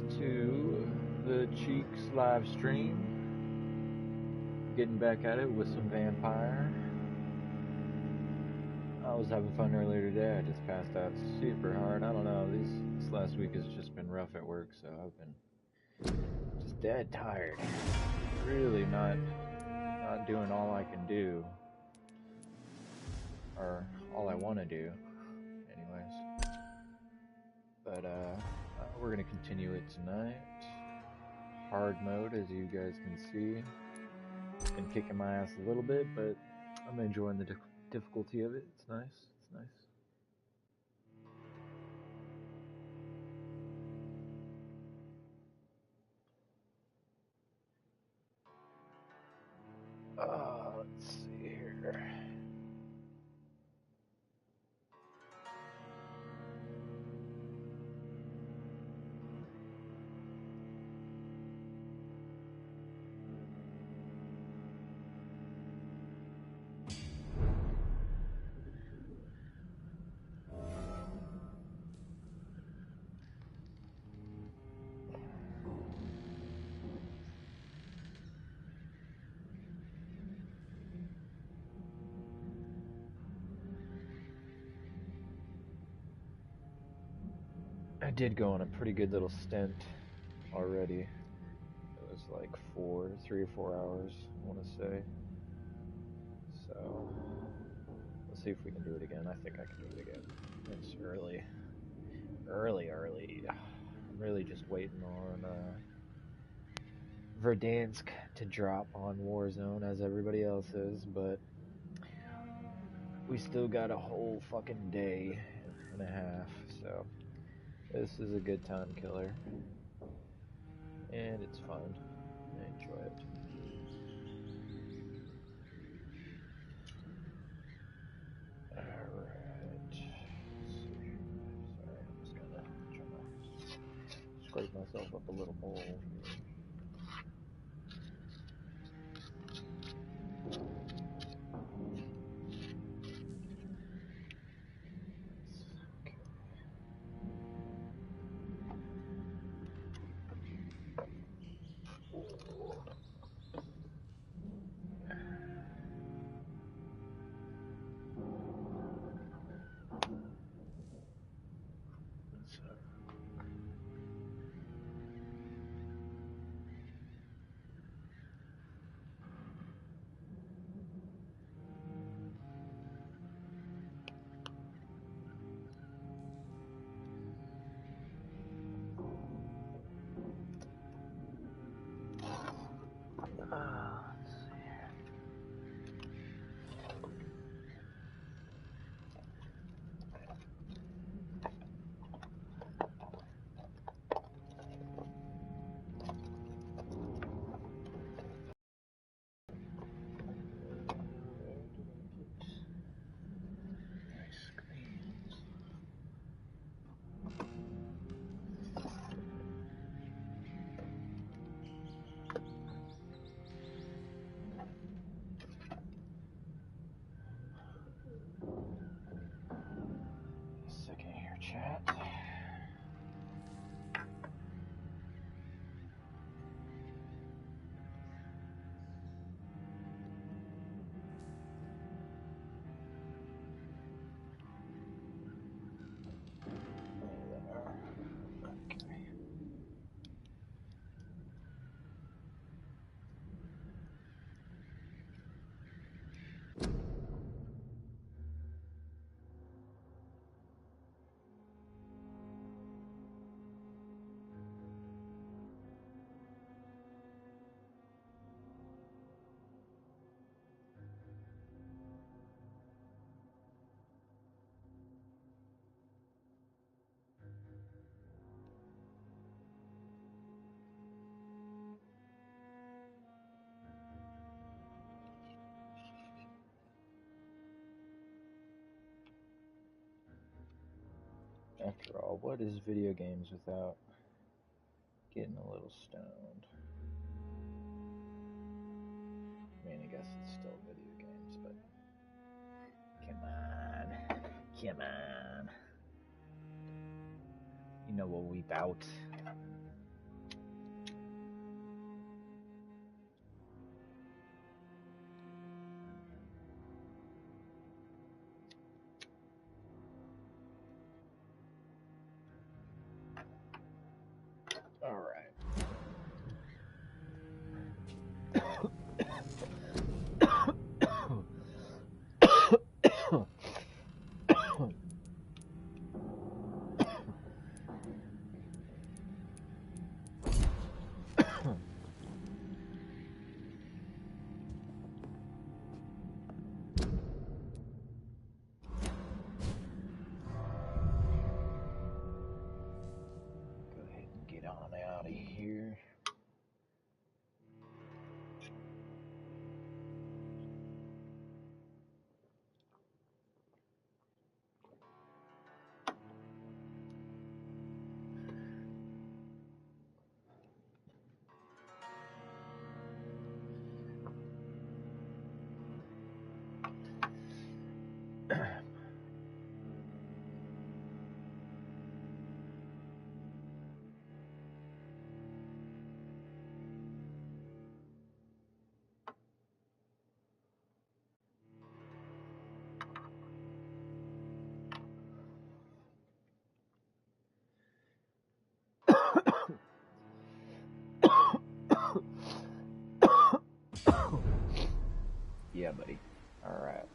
to the Cheeks live stream. Getting back at it with some Vampyr. I was having fun earlier today. I just passed out super hard. I don't know, this last week has just been rough at work, so I've been just dead tired. Really not doing all I can do. Or all I want to do, anyways. But we're gonna continue it tonight. Hard mode, as you guys can see. Been kicking my ass a little bit, but I'm enjoying the difficulty of it. It's nice. It's nice. Let's see here. I did go on a pretty good little stint already. It was like 3 or 4 hours, I want to say. So, let's see if we can do it again. I think I can do it again. It's early. I'm really just waiting on Verdansk to drop on Warzone, as everybody else is, but we still got a whole fucking day and a half, so this is a good time killer. And it's fun. I enjoy it. Alright. Sorry, I'm just trying to scrape myself up a little bowl here. Second here, chat. After all, what is video games without getting a little stoned? I mean, I guess it's still video games, but come on. You know what we bout. Yeah, buddy. Alright.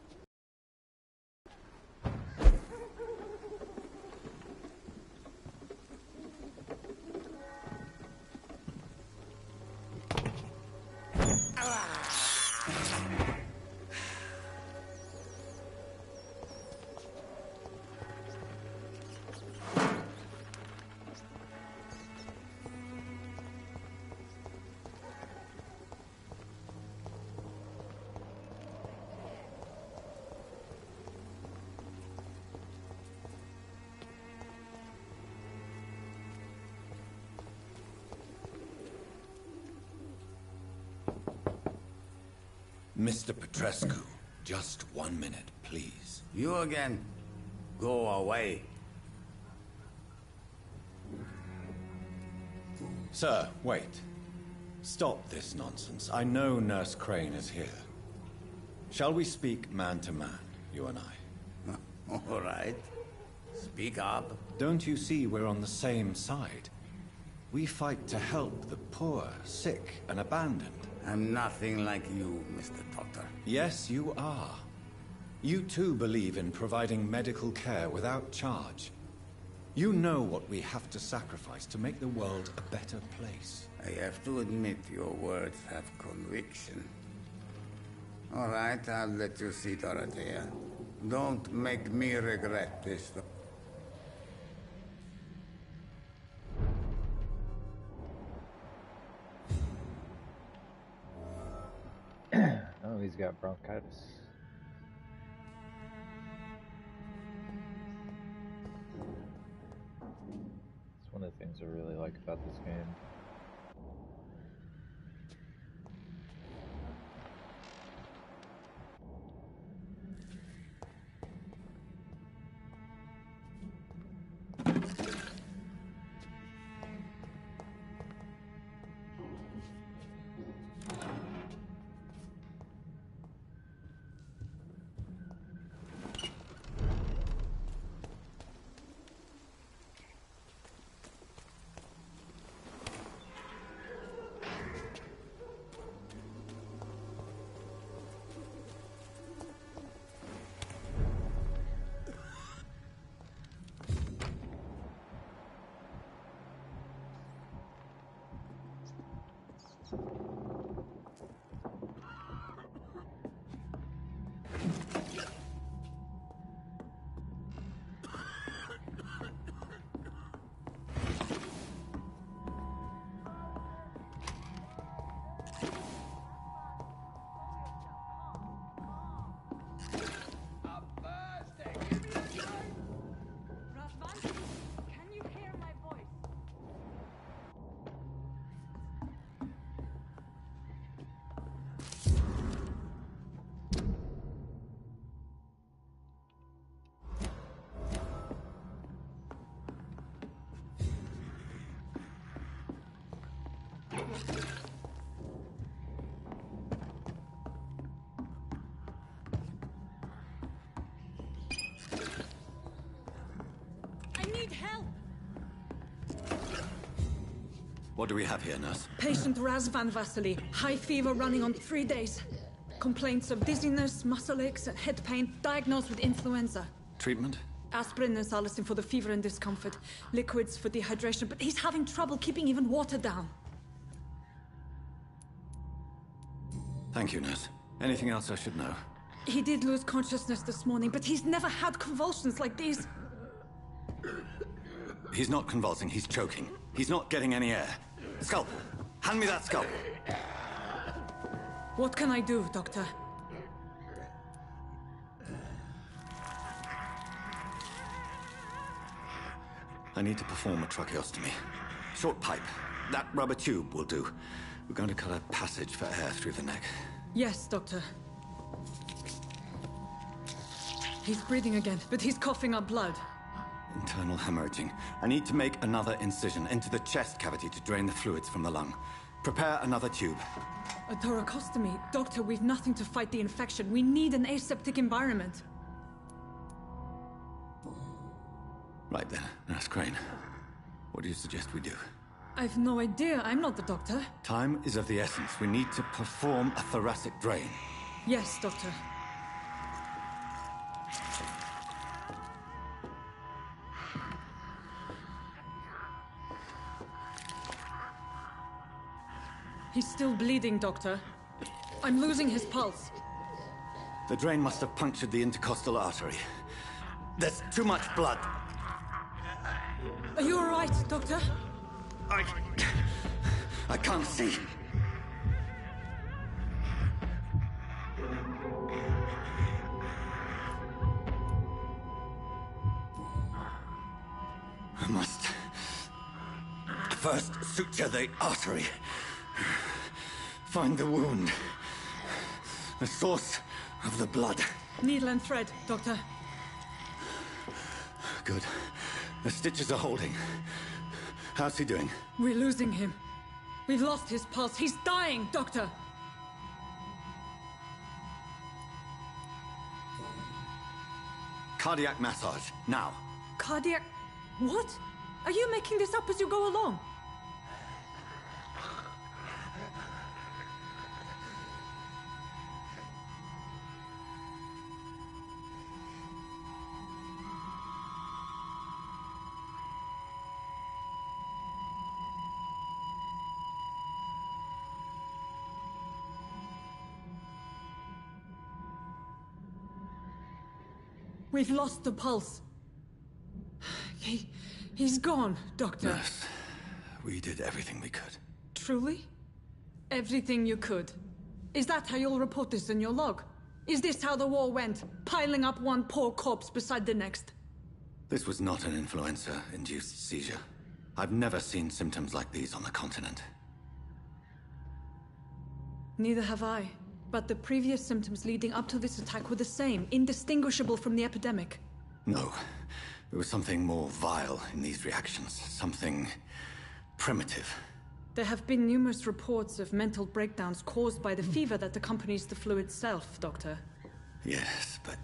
Mr. Petrescu, just 1 minute, please. You again? Go away. Sir, wait. Stop this nonsense. I know Nurse Crane is here. Shall we speak man to man, you and I? All right. Speak up. Don't you see we're on the same side? We fight to help the poor, sick, and abandoned. I'm nothing like you, Mr. Doctor. Yes, you are. You too believe in providing medical care without charge. You know what we have to sacrifice to make the world a better place. I have to admit your words have conviction. All right, I'll let you see, Dorothea. Don't make me regret this. Oh, he's got bronchitis. It's one of the things I really like about this game. What do we have here, nurse? Patient Razvan Vasily. High fever running on 3 days. Complaints of dizziness, muscle aches, and head pain. Diagnosed with influenza. Treatment? Aspirin and salicin for the fever and discomfort. Liquids for dehydration, but he's having trouble keeping even water down. Thank you, nurse. Anything else I should know? He did lose consciousness this morning, but he's never had convulsions like these. He's not convulsing, he's choking. He's not getting any air. Scalpel! Hand me that scalpel! What can I do, Doctor? I need to perform a tracheostomy. Short pipe. That rubber tube will do. We're going to cut a passage for air through the neck. Yes, Doctor. He's breathing again, but he's coughing up blood. Internal hemorrhaging. I need to make another incision into the chest cavity to drain the fluids from the lung. Prepare another tube. A thoracostomy? Doctor, we've nothing to fight the infection. We need an aseptic environment. Right then, Nurse Crane. What do you suggest we do? I've no idea. I'm not the doctor. Time is of the essence. We need to perform a thoracic drain. Yes, Doctor. He's still bleeding, Doctor. I'm losing his pulse. The drain must have punctured the intercostal artery. There's too much blood. Are you all right, Doctor? I can't see. I must first suture the artery. Find the wound. The source of the blood. Needle and thread, Doctor. Good. The stitches are holding. How's he doing? We're losing him. We've lost his pulse. He's dying, Doctor! Cardiac massage, now. Cardiac... What? Are you making this up as you go along? We've lost the pulse. He's gone, Doctor. Nurse, we did everything we could. Truly? Everything you could. Is that how you'll report this in your log? Is this how the war went? Piling up one poor corpse beside the next? This was not an influenza-induced seizure. I've never seen symptoms like these on the continent. Neither have I. But the previous symptoms leading up to this attack were the same, indistinguishable from the epidemic. No. There was something more vile in these reactions. Something primitive. There have been numerous reports of mental breakdowns caused by the fever that accompanies the flu itself, Doctor. Yes, but...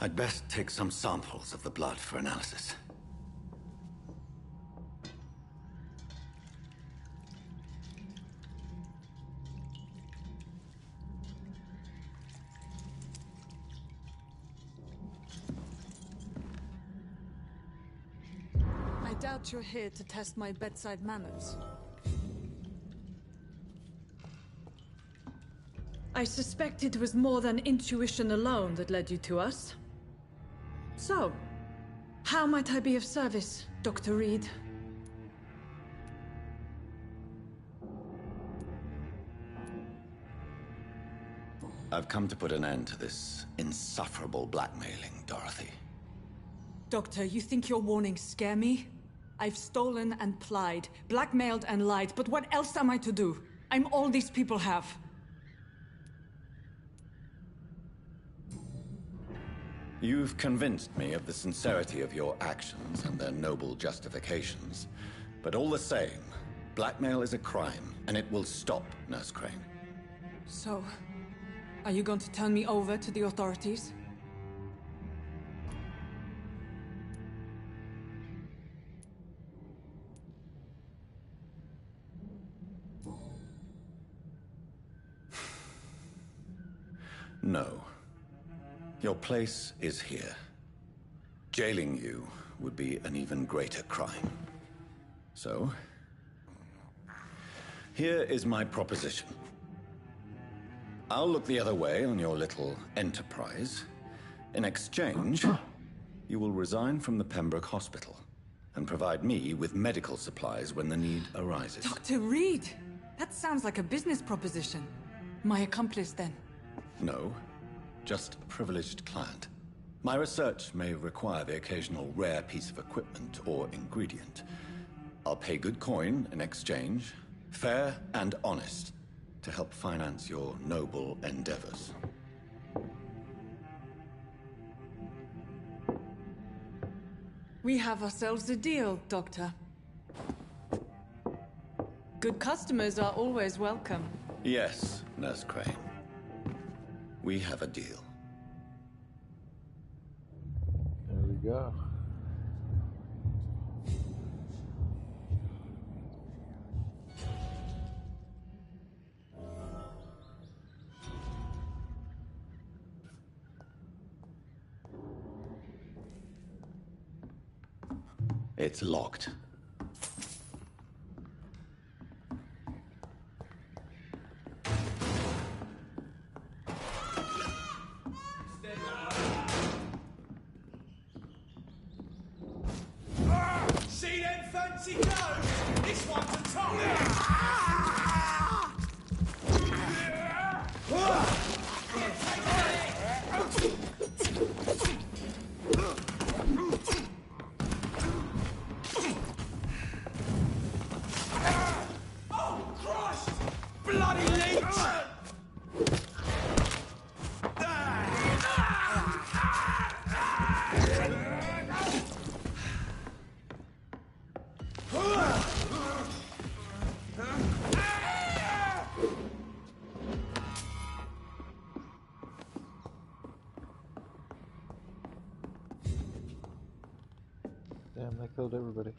I'd best take some samples of the blood for analysis. I doubt you're here to test my bedside manners. I suspect it was more than intuition alone that led you to us. So, how might I be of service, Dr. Reed? I've come to put an end to this insufferable blackmailing, Dorothy. Doctor, you think your warnings scare me? I've stolen and plied, blackmailed and lied, but what else am I to do? I'm all these people have. You've convinced me of the sincerity of your actions and their noble justifications. But all the same, blackmail is a crime, and it will stop, Nurse Crane. So, are you going to turn me over to the authorities? No. Your place is here. Jailing you would be an even greater crime. So, here is my proposition. I'll look the other way on your little enterprise. In exchange, you will resign from the Pembroke Hospital and provide me with medical supplies when the need arises. Dr. Reed! That sounds like a business proposition. My accomplice, then? No, just a privileged client. My research may require the occasional rare piece of equipment or ingredient. I'll pay good coin in exchange, fair and honest, to help finance your noble endeavors. We have ourselves a deal, Doctor. Good customers are always welcome. Yes, Nurse Crane. We have a deal. There we go. It's locked. See them fancy clothes? This one's a top. Oh, Christ! Bloody leech! Damn, that killed everybody.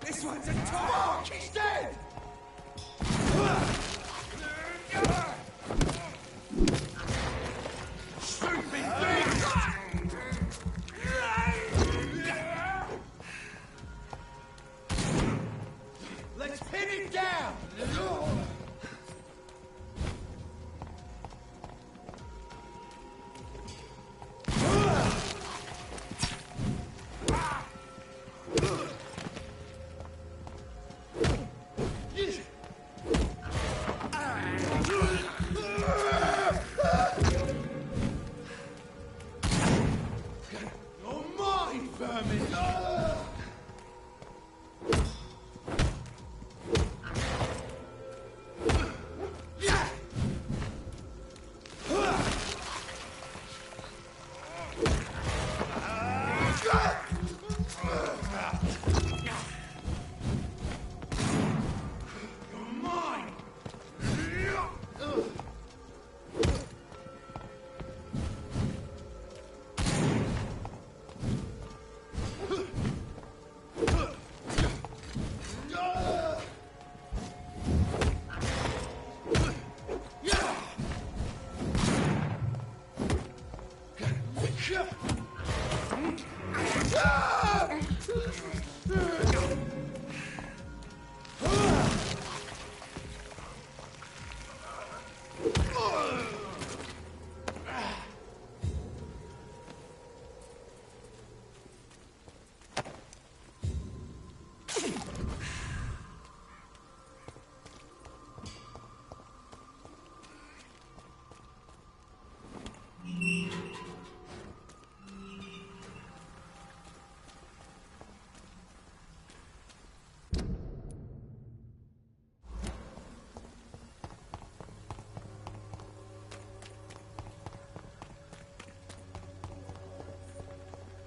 This one's a top! Fuck, he's dead! Stupid thing! Let's pin him down!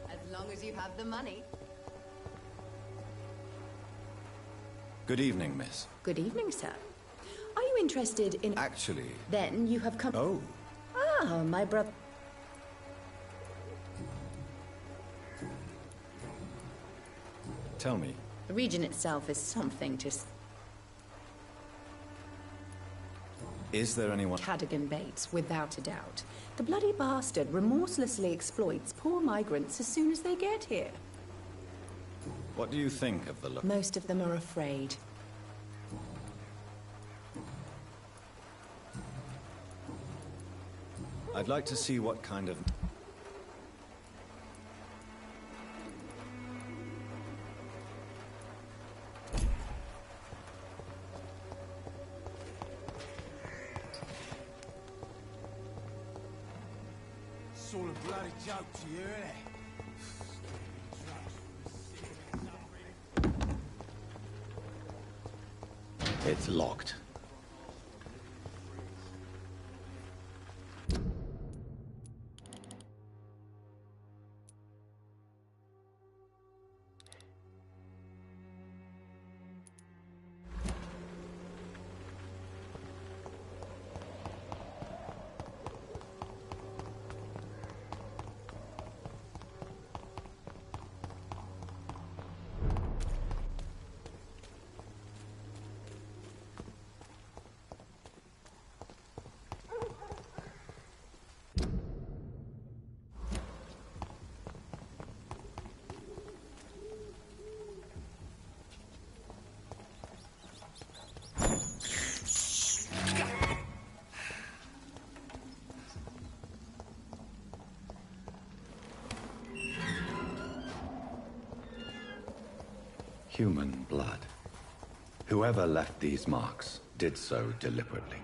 As long as you have the money. Good evening, miss. Good evening, sir. Are you interested in... Actually... Then you have come... Oh. Ah, my brother... Tell me. The region itself is something to... Is there anyone... Cadogan Bates, without a doubt. The bloody bastard remorselessly exploits poor migrants as soon as they get here. What do you think of the look? Most of them are afraid. I'd like to see what kind of... It's all a bloody joke to you, isn't it? It's locked. Human blood. Whoever left these marks did so deliberately.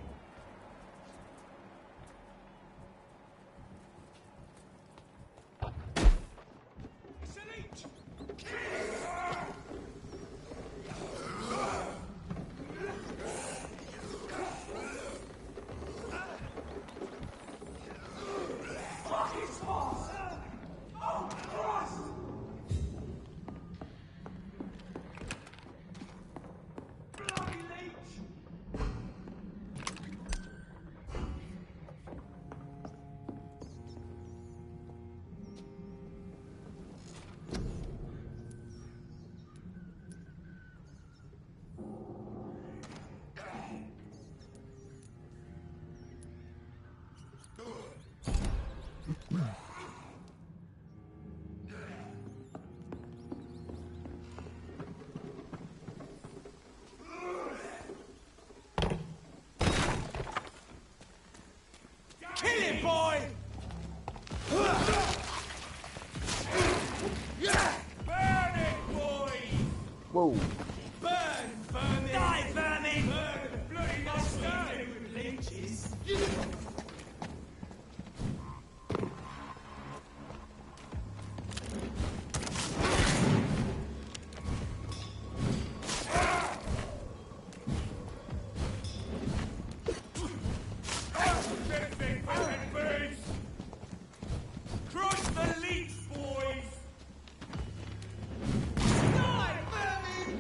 Kill him, boy! Burn it, boy! Whoa. Burn, vermin! Die, vermin! Burn, bloody monster! With leeches! Crush the leech, boys! Die, vermin!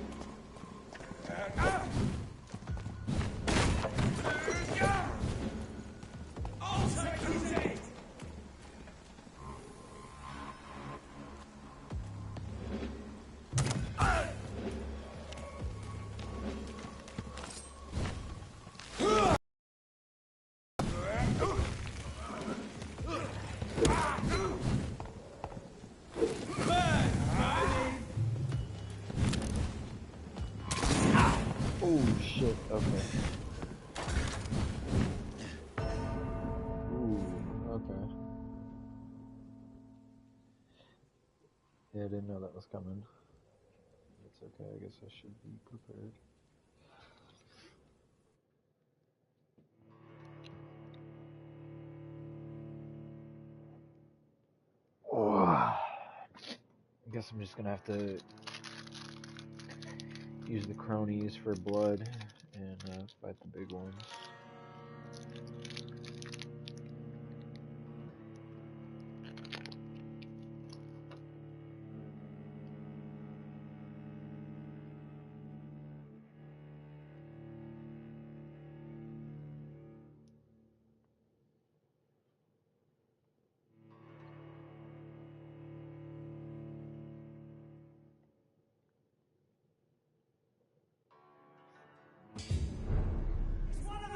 I'll take his head! Oh shit, okay. Ooh, okay. Yeah, I didn't know that was coming. It's okay, I guess I should be prepared. Oh, I guess I'm just gonna have to use the cronies for blood and fight the big ones. It's one of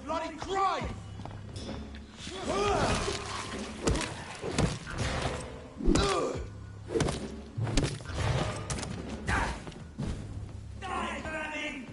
bloody crime! Die, vermin!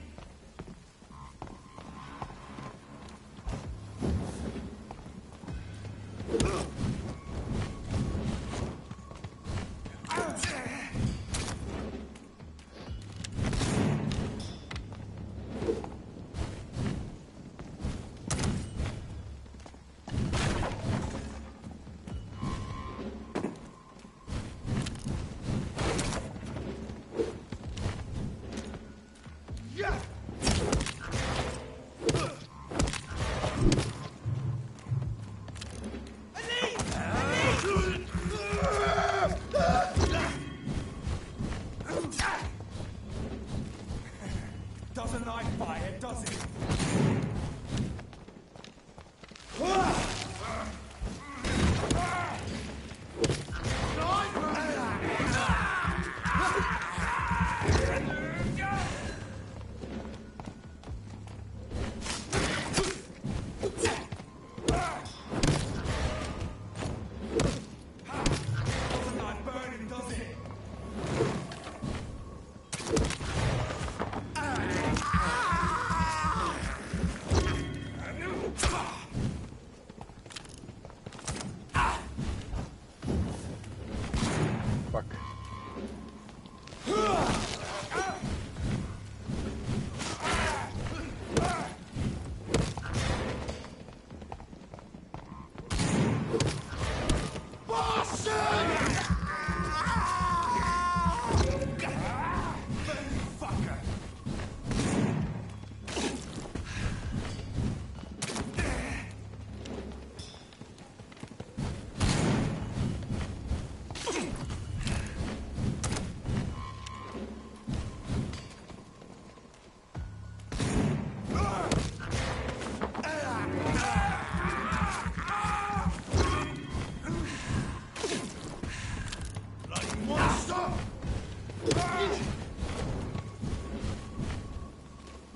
Doesn't like fire, does it? Doesn't like burning, does it? Fuck.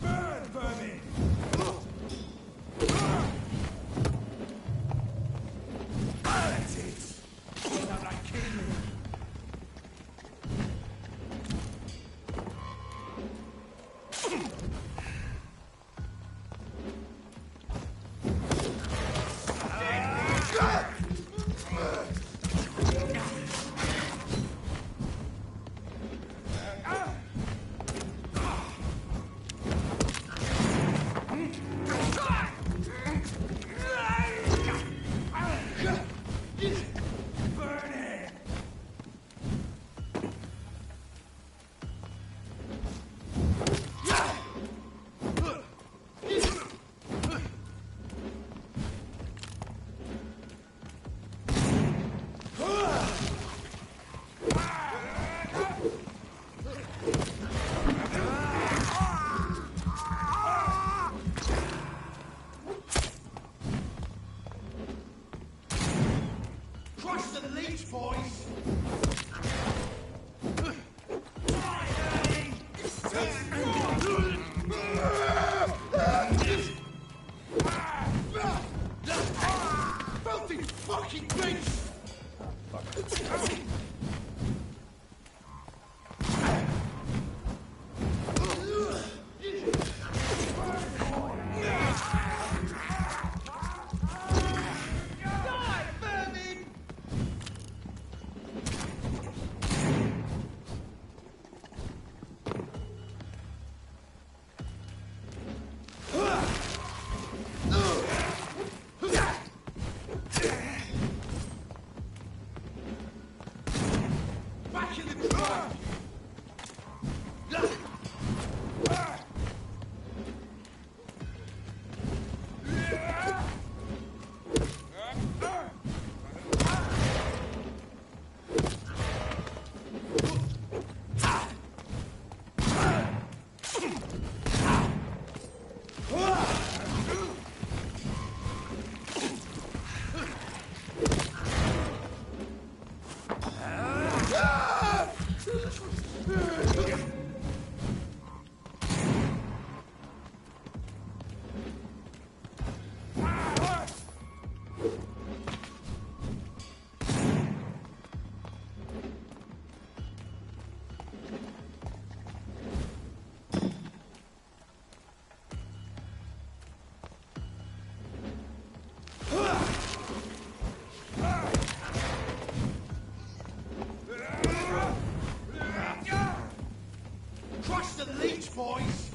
Burn, vermin! That's it! Don't like killing me. Burn it! Crush the leech, boys! Filthy fucking beast! Die, vermin! Back in the truck! Crush the leech, boys!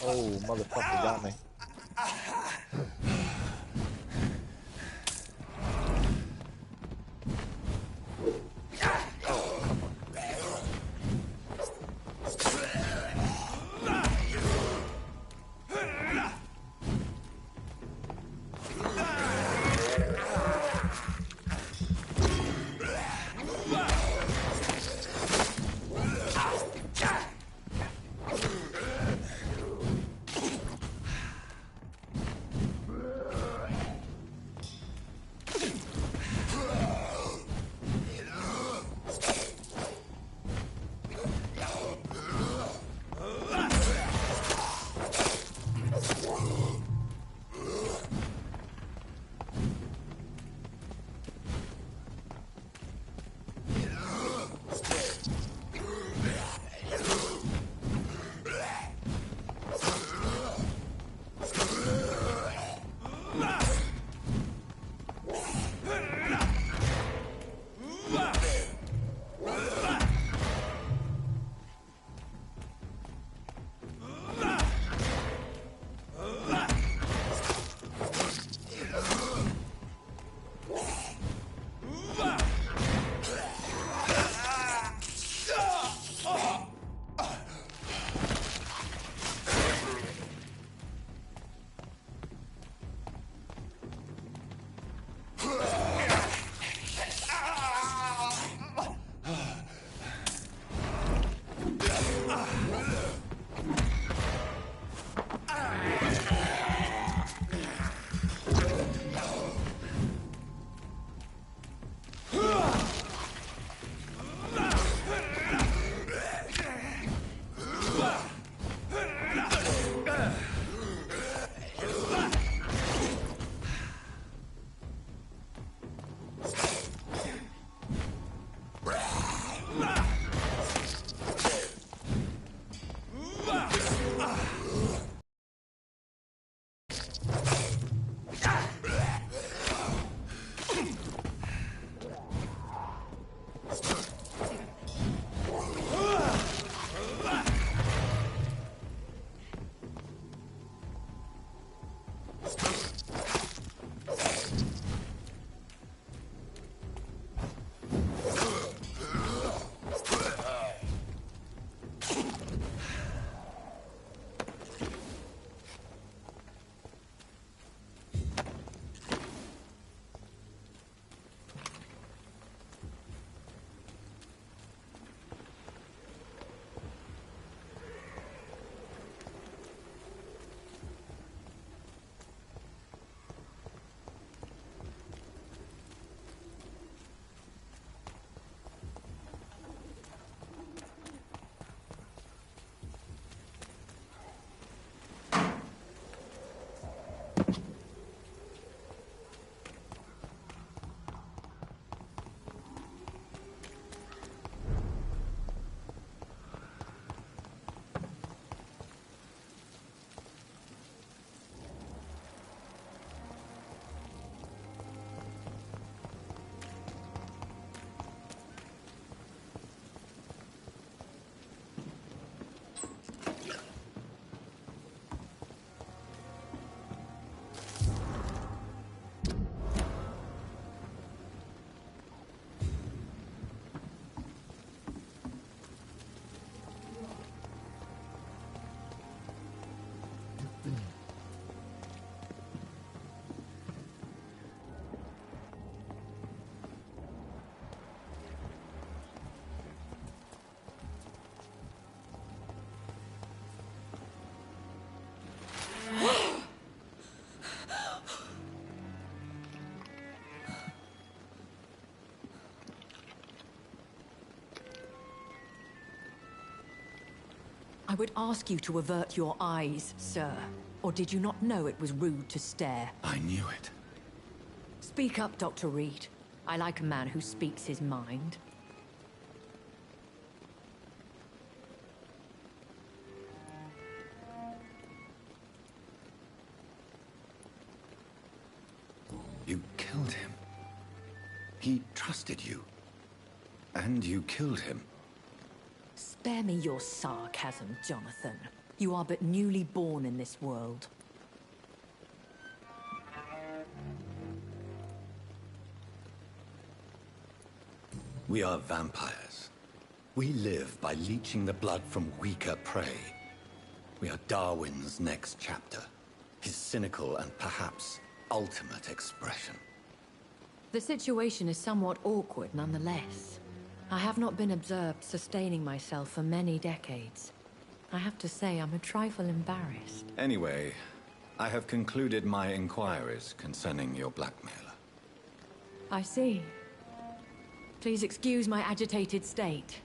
Oh, motherfucker got me. I would ask you to avert your eyes, sir. Or did you not know it was rude to stare? I knew it. Speak up, Dr. Reed. I like a man who speaks his mind. You killed him. He trusted you. And you killed him. Spare me your sarcasm, Jonathan. You are but newly born in this world. We are vampires. We live by leeching the blood from weaker prey. We are Darwin's next chapter. His cynical and perhaps ultimate expression. The situation is somewhat awkward nonetheless. I have not been observed sustaining myself for many decades. I have to say I'm a trifle embarrassed. Anyway, I have concluded my inquiries concerning your blackmailer. I see. Please excuse my agitated state.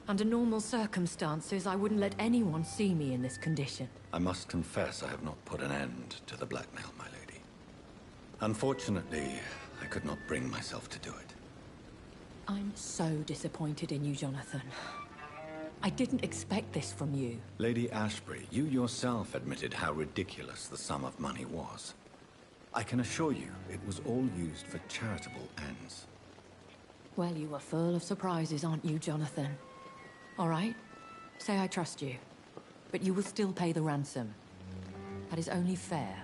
Under normal circumstances, I wouldn't let anyone see me in this condition. I must confess I have not put an end to the blackmail, my lady. Unfortunately, I could not bring myself to do it. I'm so disappointed in you, Jonathan. I didn't expect this from you. Lady Ashbury, you yourself admitted how ridiculous the sum of money was. I can assure you, it was all used for charitable ends. Well, you are full of surprises, aren't you, Jonathan? All right, say I trust you. But you will still pay the ransom. That is only fair.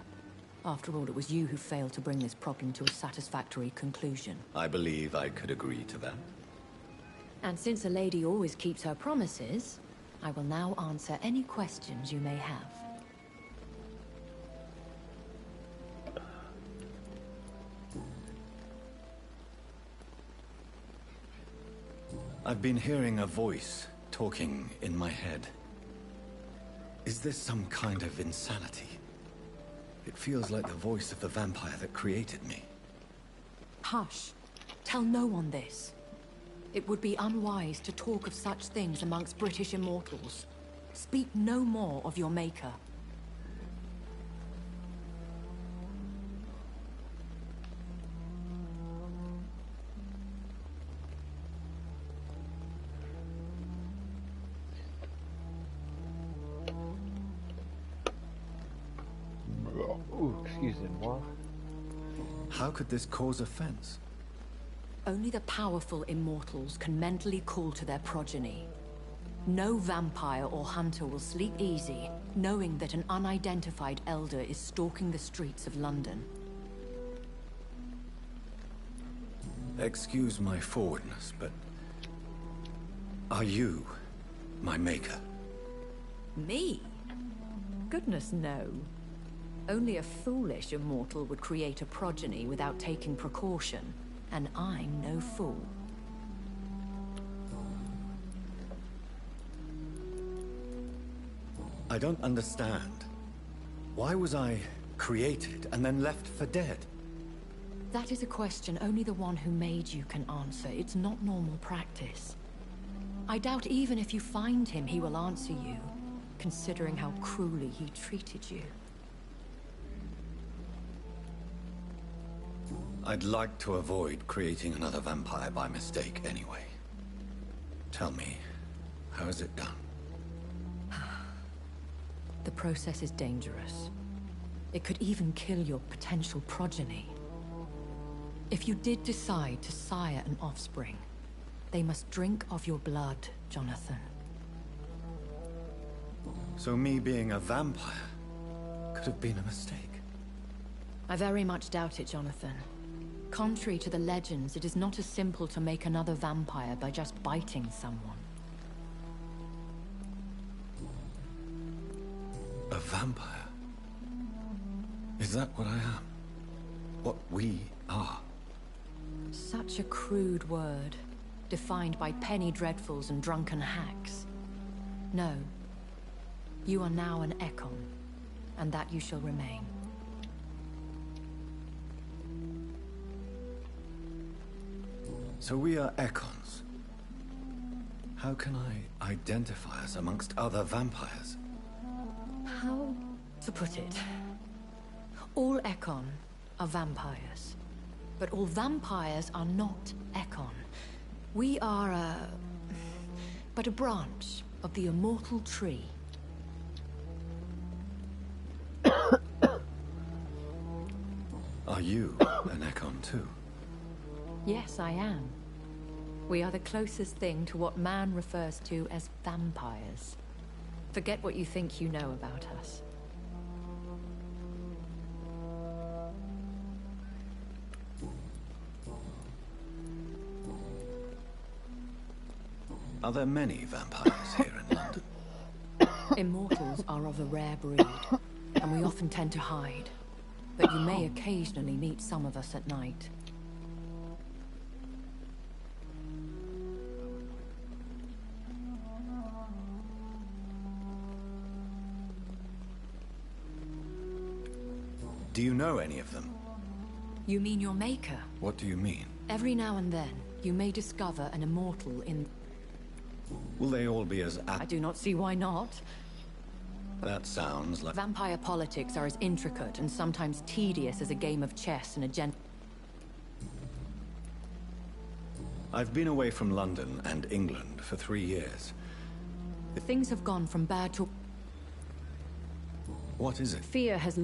After all, it was you who failed to bring this problem to a satisfactory conclusion. I believe I could agree to that. And since a lady always keeps her promises, I will now answer any questions you may have. I've been hearing a voice talking in my head. Is this some kind of insanity? It feels like the voice of the vampire that created me. Hush. Tell no one this. It would be unwise to talk of such things amongst British immortals. Speak no more of your maker. Ooh, excuse me. How could this cause offense? Only the powerful immortals can mentally call to their progeny. No vampire or hunter will sleep easy, knowing that an unidentified elder is stalking the streets of London. Excuse my forwardness, but... are you my maker? Me? Goodness, no. Only a foolish immortal would create a progeny without taking precaution, and I'm no fool. I don't understand. Why was I created and then left for dead? That is a question only the one who made you can answer. It's not normal practice. I doubt even if you find him, he will answer you, considering how cruelly he treated you. I'd like to avoid creating another vampire by mistake anyway. Tell me, how is it done? The process is dangerous. It could even kill your potential progeny. If you did decide to sire an offspring, they must drink of your blood, Jonathan. So me being a vampire could have been a mistake. I very much doubt it, Jonathan. Contrary to the legends, it is not as simple to make another vampire by just biting someone. A vampire? Is that what I am? What we are? Such a crude word, defined by penny dreadfuls and drunken hacks. No. You are now an Ekon, and that you shall remain. So we are Ekons. How can I identify us amongst other vampires? How to put it? All Ekon are vampires. But all vampires are not Ekon. We are but a branch of the immortal tree. Are you an Ekon too? Yes, I am. We are the closest thing to what man refers to as vampires. Forget what you think you know about us. Are there many vampires here in London? Immortals are of a rare breed, and we often tend to hide. But you may occasionally meet some of us at night. Do you know any of them? You mean your maker? What do you mean? Every now and then, you may discover an immortal in... Will they all be as I do not see why not. That sounds like... Vampire politics are as intricate and sometimes tedious as a game of chess and a I've been away from London and England for 3 years. Things have gone from bad to... What is it? Fear has...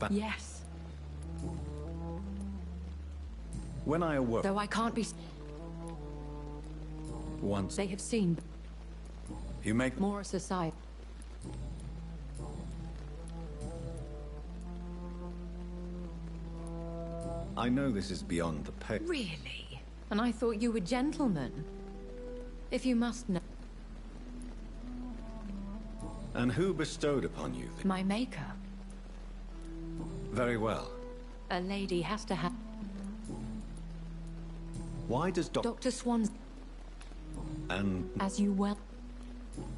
Yes. When I awoke... Though I can't be... Once... They have seen... You make... More society... I know this is beyond the pay... Really? And I thought you were gentlemen. If you must know... And who bestowed upon you the... My maker. Very well. A lady has to have... Why does Dr. Swan's... And... As you well...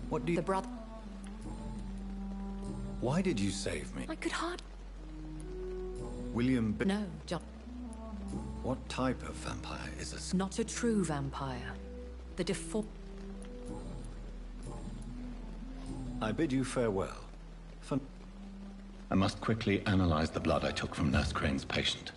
What do you... The brother... Why did you save me? I could hardly... William... No, John... What type of vampire is this? Not a true vampire. The default... I bid you farewell. I must quickly analyze the blood I took from Nurse Crane's patient.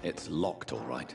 It's locked, all right.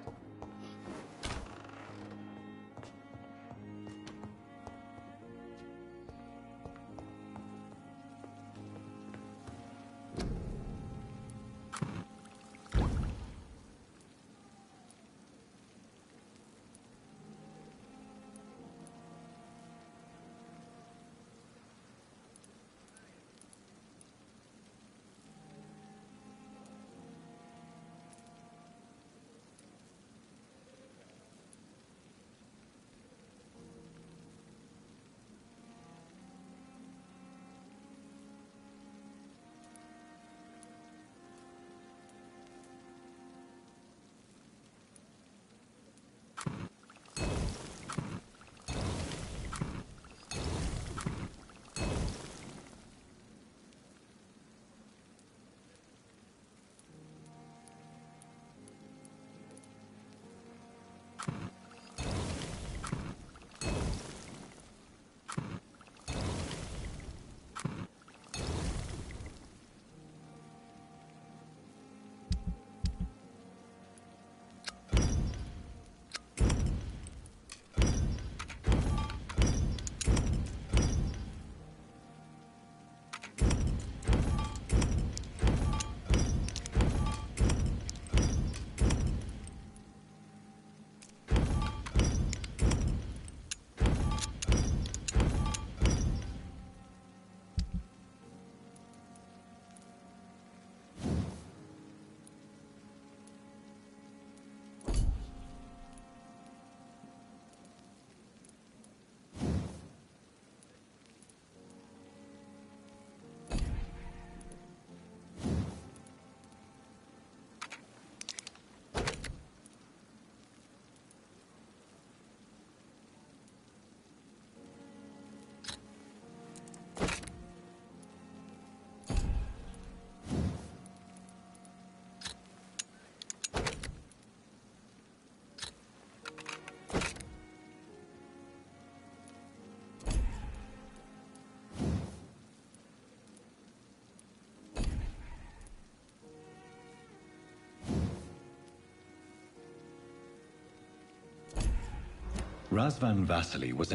Razvan Vasily was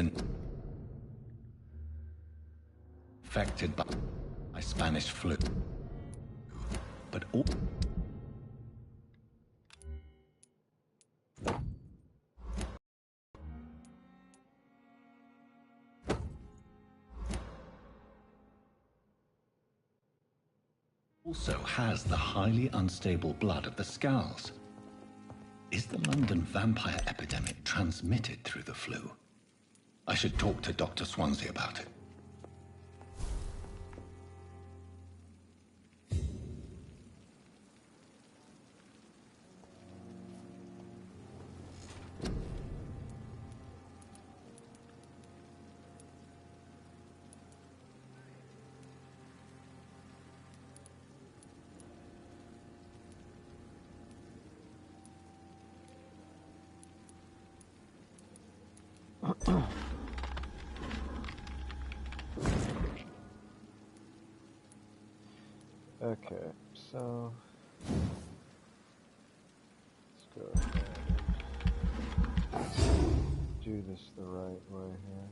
infected by Spanish flu, but also has the highly unstable blood of the Scowls. Is the London vampire epidemic transmitted through the flu? I should talk to Dr. Swansea about it. Okay, so let's go ahead and do this the right way here.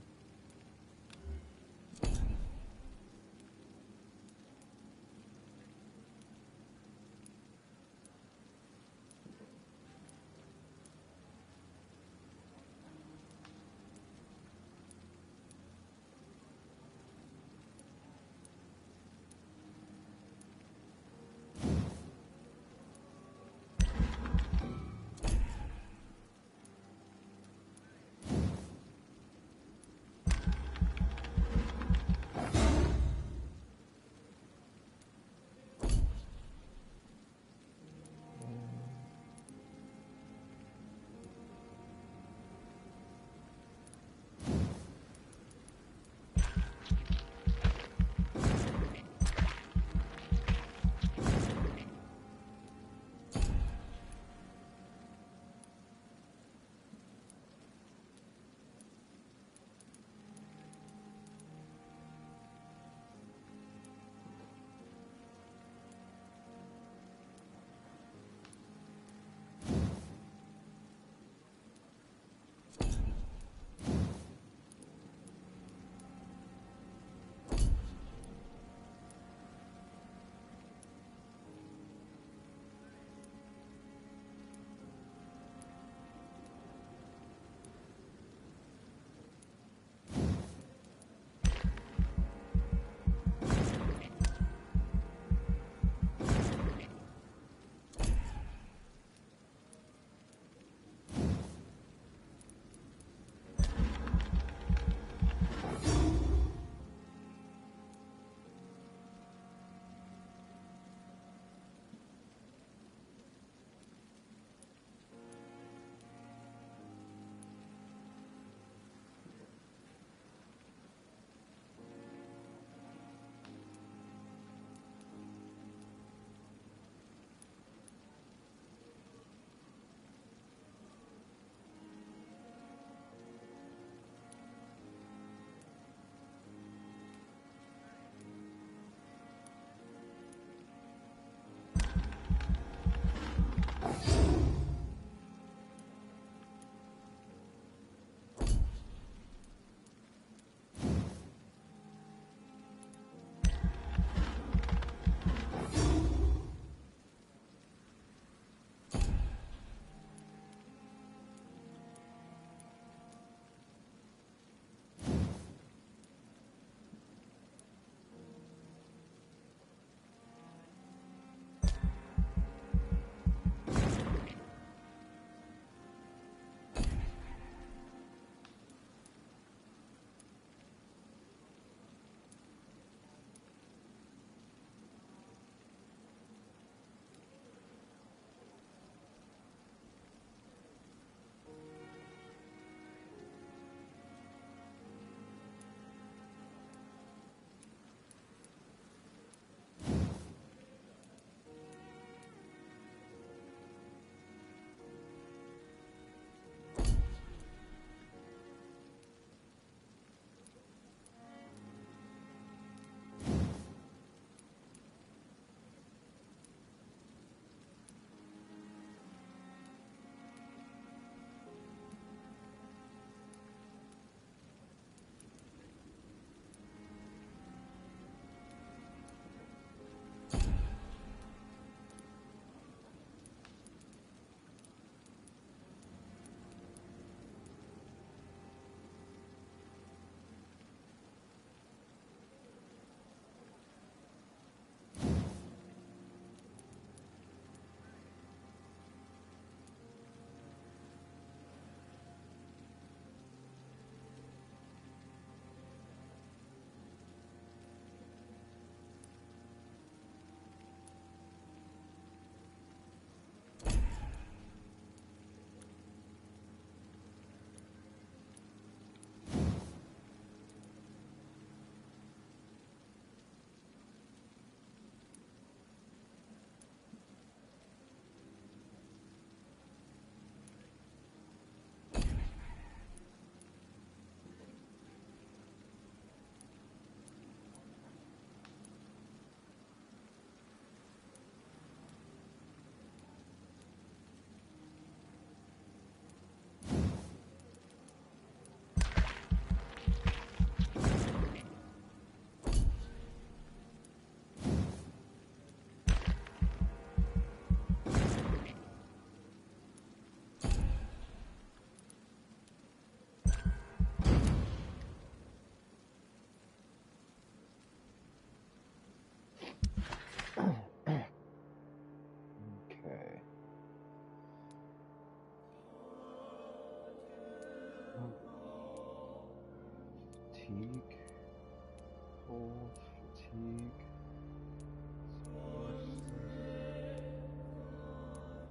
fatigue,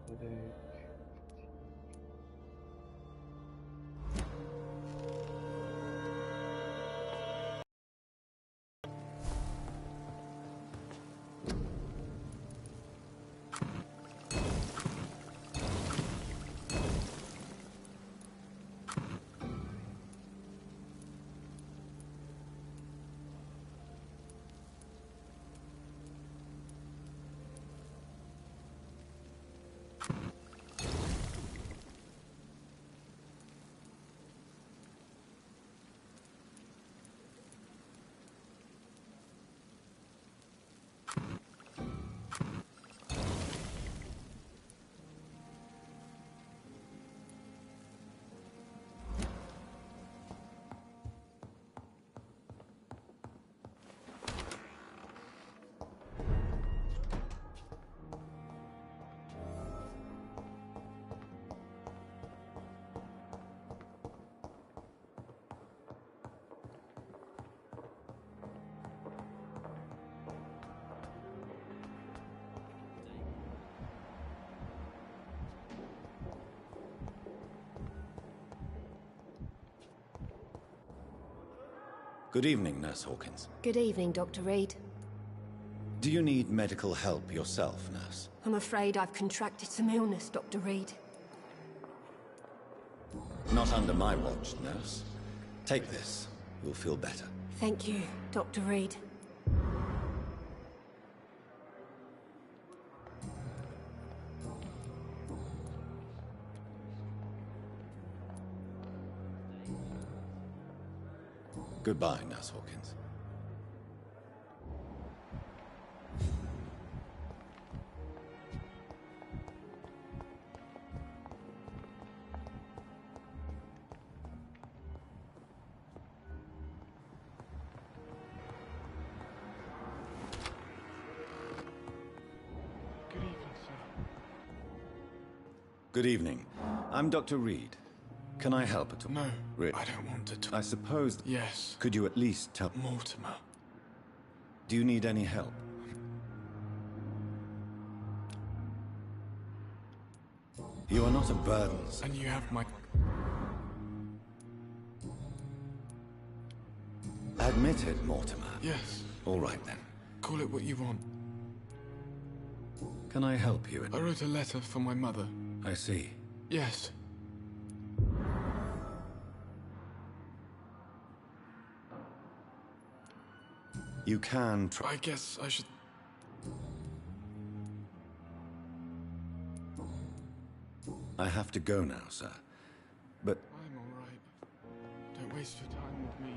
headache. Good evening, Nurse Hawkins. Good evening, Dr. Reed. Do you need medical help yourself, Nurse? I'm afraid I've contracted some illness, Dr. Reed. Not under my watch, Nurse. Take this. You'll feel better. Thank you, Dr. Reed. Goodbye, Nurse Hawkins. Good evening, sir. Good evening. I'm Dr. Reed. Can I help at all? No, Really? I don't want to talk. I suppose... Yes, Could you at least tell... Mortimer. Do you need any help? You are not a burden, sir. And you have my... Admitted, Mortimer. Yes, All right, then. call it what you want. Can I help you? I wrote a letter for my mother. I see. Yes. You can try... I guess I should... I have to go now, sir. But I'm all right. Don't waste your time with me.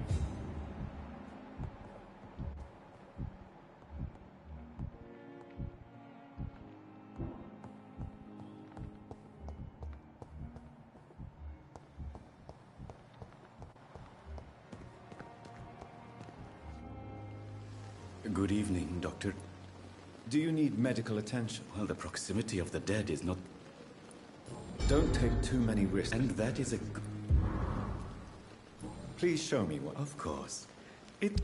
Good evening, Doctor. do you need medical attention? Well, the proximity of the dead is not... Don't take too many risks. And that is a... Please show me what... Of course. It...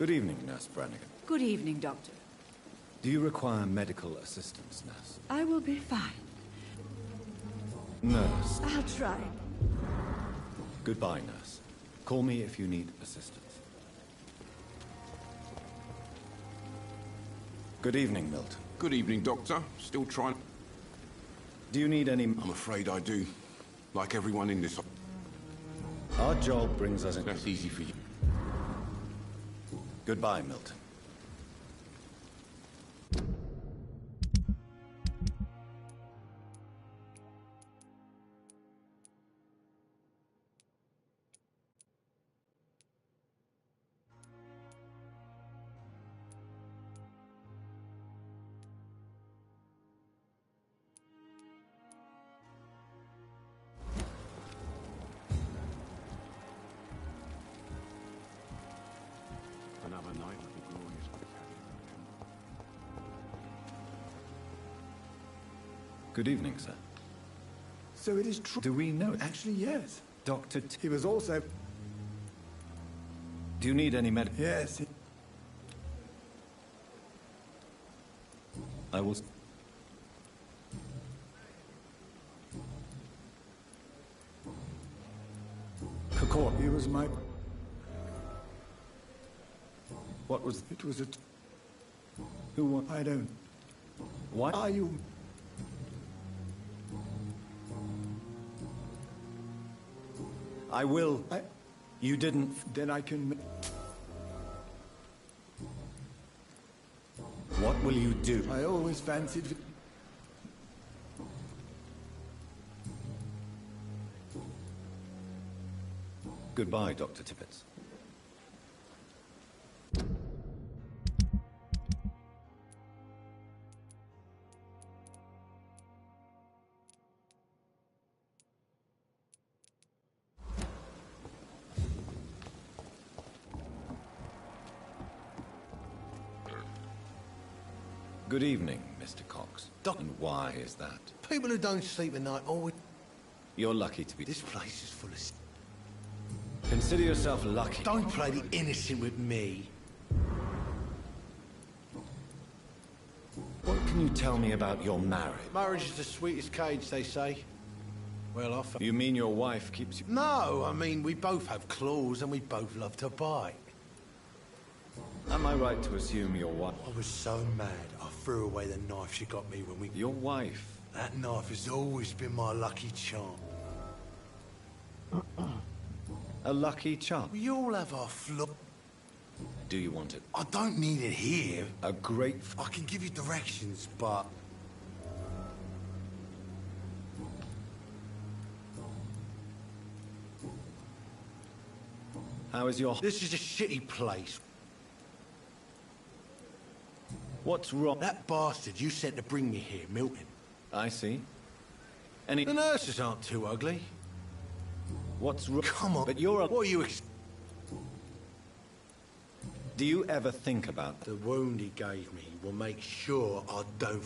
Good evening, Nurse Brannigan. Good evening, Doctor. Do you require medical assistance, Nurse? I will be fine. Nurse. I'll try. Goodbye, Nurse. Call me if you need assistance. Good evening, Milton. Good evening, Doctor. Still trying... Do you need any... I'm afraid I do. Like everyone in this... Our job brings us in... That's easy for you. Goodbye, Milton. Another night of the glorious battalion. Good evening, sir. So it is true. Do we know... Actually, yes. Dr. He was also... Do you need any med... Yes. I will... Kakor. He was my... What was... It was a... Who was... I don't... What? Are you... I will... I... You didn't... Then I can... What will you do? I always fancied... Goodbye, Dr. Tippett. Good evening, Mr. Cox. And why is that? People who don't sleep at night always... You're lucky to be... This place is full of... Consider yourself lucky. Don't play the innocent with me. What can you tell me about your marriage? Marriage is the sweetest cage, they say. Well, I... You mean your wife keeps you... No, I mean, we both have claws and we both love to bite. Am I right to assume your wife... I was so mad, I threw away the knife she got me when we... Your wife? That knife has always been my lucky charm. A lucky charm? We all have our flaw. Do you want it? I don't need it here. A great... I can give you directions, but... How is your... This is a shitty place. What's wrong? That bastard you sent to bring me here, Milton. I see. Any... The nurses aren't too ugly. What's wrong? Come on. But you're a... What are you... Do you ever think about... The wound he gave me will make sure I don't...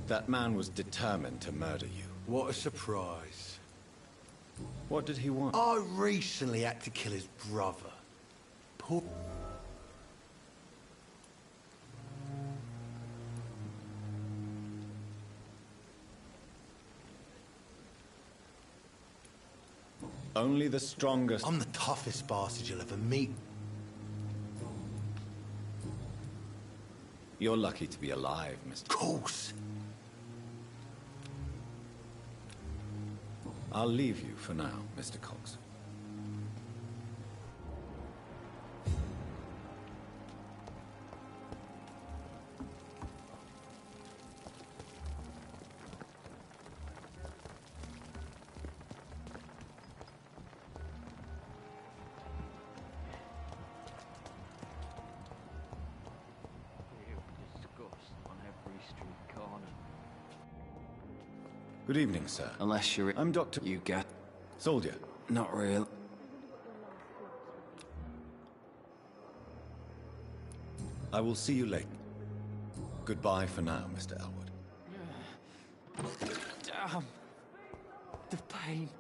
That man was determined to murder you. What a surprise. What did he want? I recently had to kill his brother. Poor... Only the strongest... I'm the toughest bastard you'll ever meet. You're lucky to be alive, Mr. Of course. I'll leave you for now, Mr. Cox. Good evening, sir. Unless you're... I'm Dr... You get... Soldier. Not real. I will see you later. Goodbye for now, Mr. Elwood. Damn. The pain.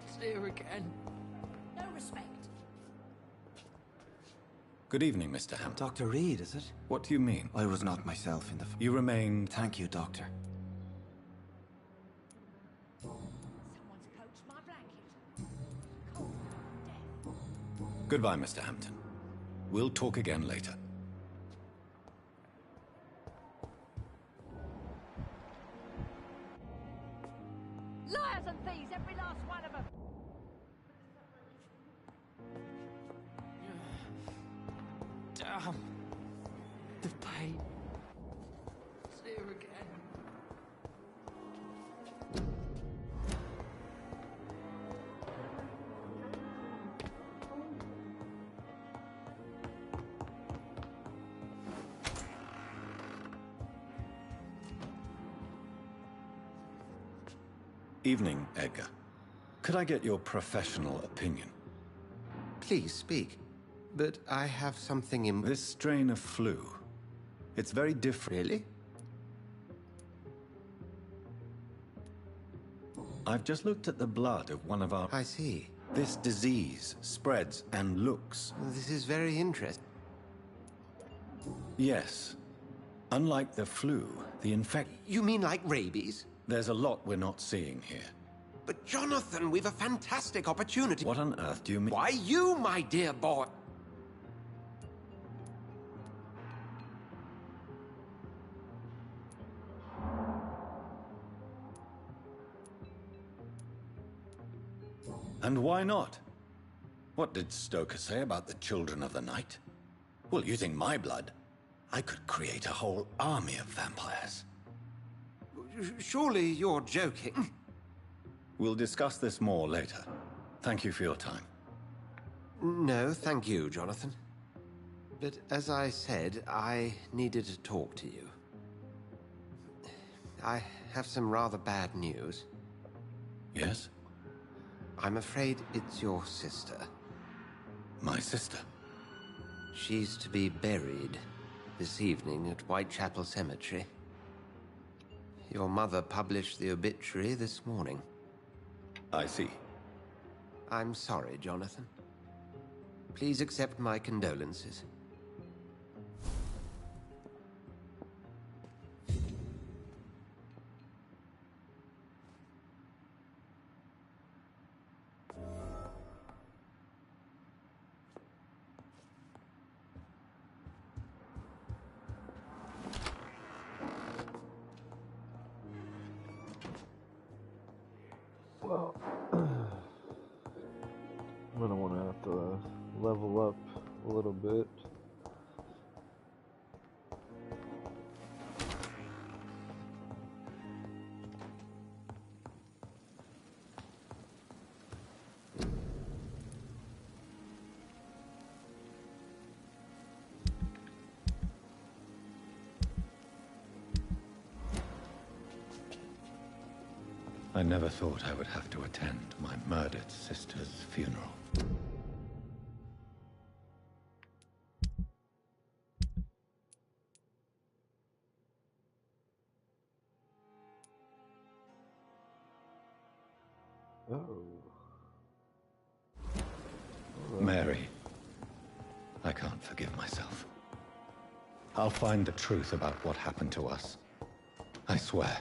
It's here again. No respect. Good evening, Mr. Hampton. Dr. Reed, is it? What do you mean? I was not myself in the... You remained... Thank you, Doctor. Someone's poached my blanket. Cold, death. Goodbye, Mr. Hampton. We'll talk again later. Liars and thieves, every last one of them! Damn. The pain. It's here again. Evening, Edgar. Could I get your professional opinion? Please speak. But I have something in... This strain of flu. It's very different. Really? I've just looked at the blood of one of our... I see. This disease spreads and looks... This is very interesting. Yes. Unlike the flu, the You mean like rabies? There's a lot we're not seeing here. But Jonathan, we've a fantastic opportunity. What on earth do you mean? Why, you, my dear boy. And why not? What did Stoker say about the Children of the Night? Well, using my blood, I could create a whole army of vampires. Surely you're joking. We'll discuss this more later. Thank you for your time. No, thank you, Jonathan. But as I said, I needed to talk to you. I have some rather bad news. Yes? I'm afraid it's your sister. My sister? She's to be buried this evening at Whitechapel Cemetery. Your mother published the obituary this morning. I see. I'm sorry, Jonathan. Please accept my condolences. Well, I'm gonna want to have to level up a little bit. I never thought I would have to attend my murdered sister's funeral. Oh. Mary, I can't forgive myself. I'll find the truth about what happened to us. I swear.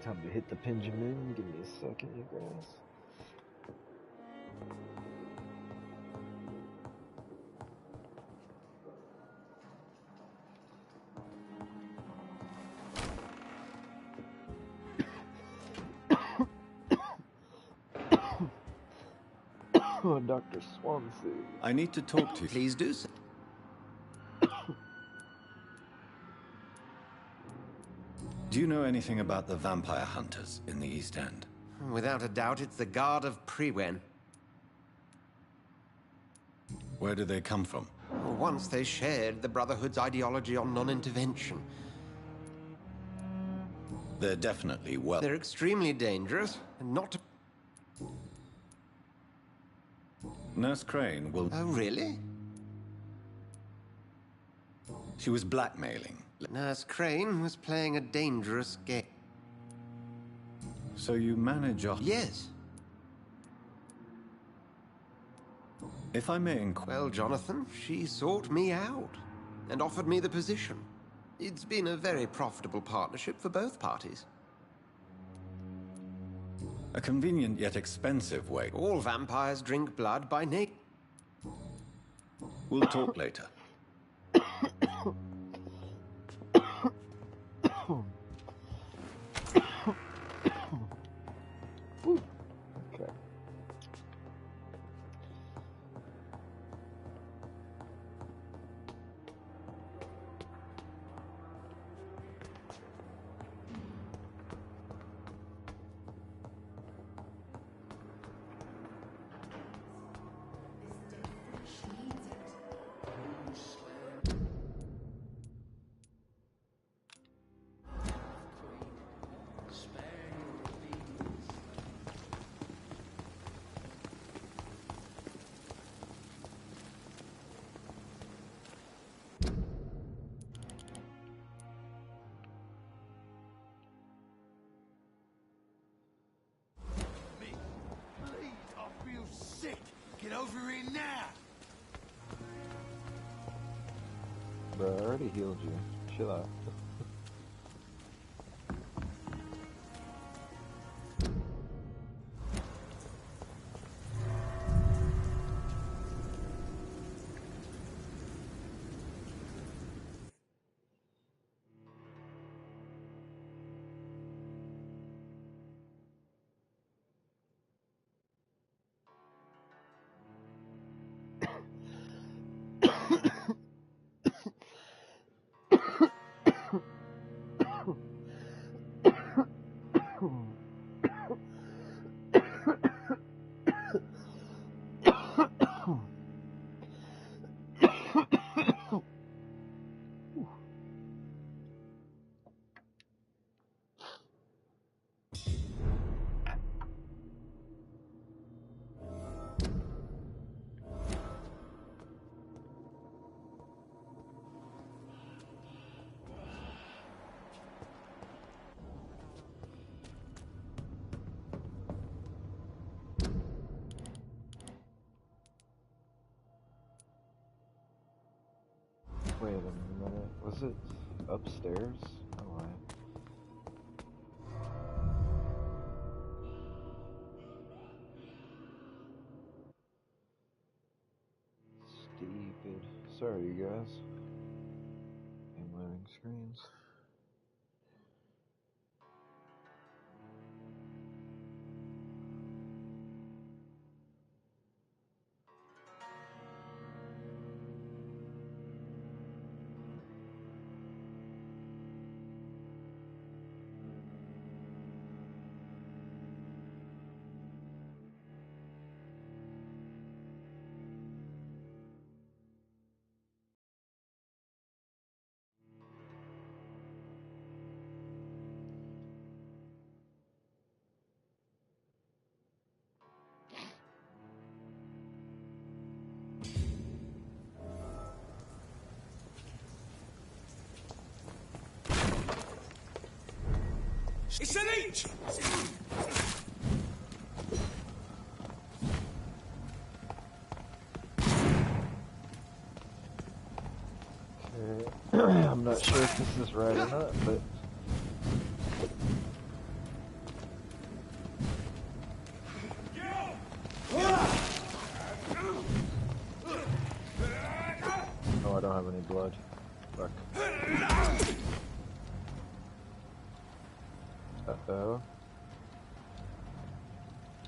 Time to hit the Pendulum. Give me a second, you guys. Oh, Dr. Swansea. I need to talk to you. Please do so. Do you know anything about the vampire hunters in the East End? Without a doubt, it's the Guard of Prewen. Where do they come from? Once they shared the Brotherhood's ideology on non-intervention. They're definitely well... They're extremely dangerous, and not... Nurse Crane will... Oh, really? She was blackmailing. Nurse Crane was playing a dangerous game. So you manage off... Yes. If I may inquire... Well, Jonathan, she sought me out and offered me the position. It's been a very profitable partnership for both parties. A convenient yet expensive way. All vampires drink blood by nature. We'll talk later. Okay. Get over here now! Bro, I already healed you. Chill out. Wait a minute, was it upstairs? Oh, stupid. Sorry, you guys. I'm loading screens. It's an each! Okay. I'm not sure if this is right or not, but... Oh, I don't have any blood. Fuck. Uh-oh.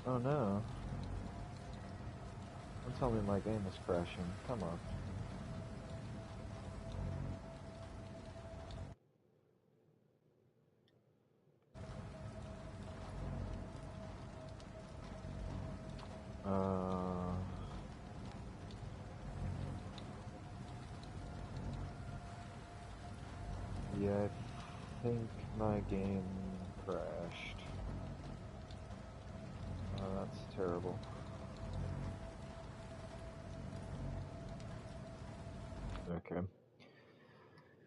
Oh no. Don't tell me my game is crashing. Come on. Yeah, I think my game crashed. Oh, that's terrible. Okay.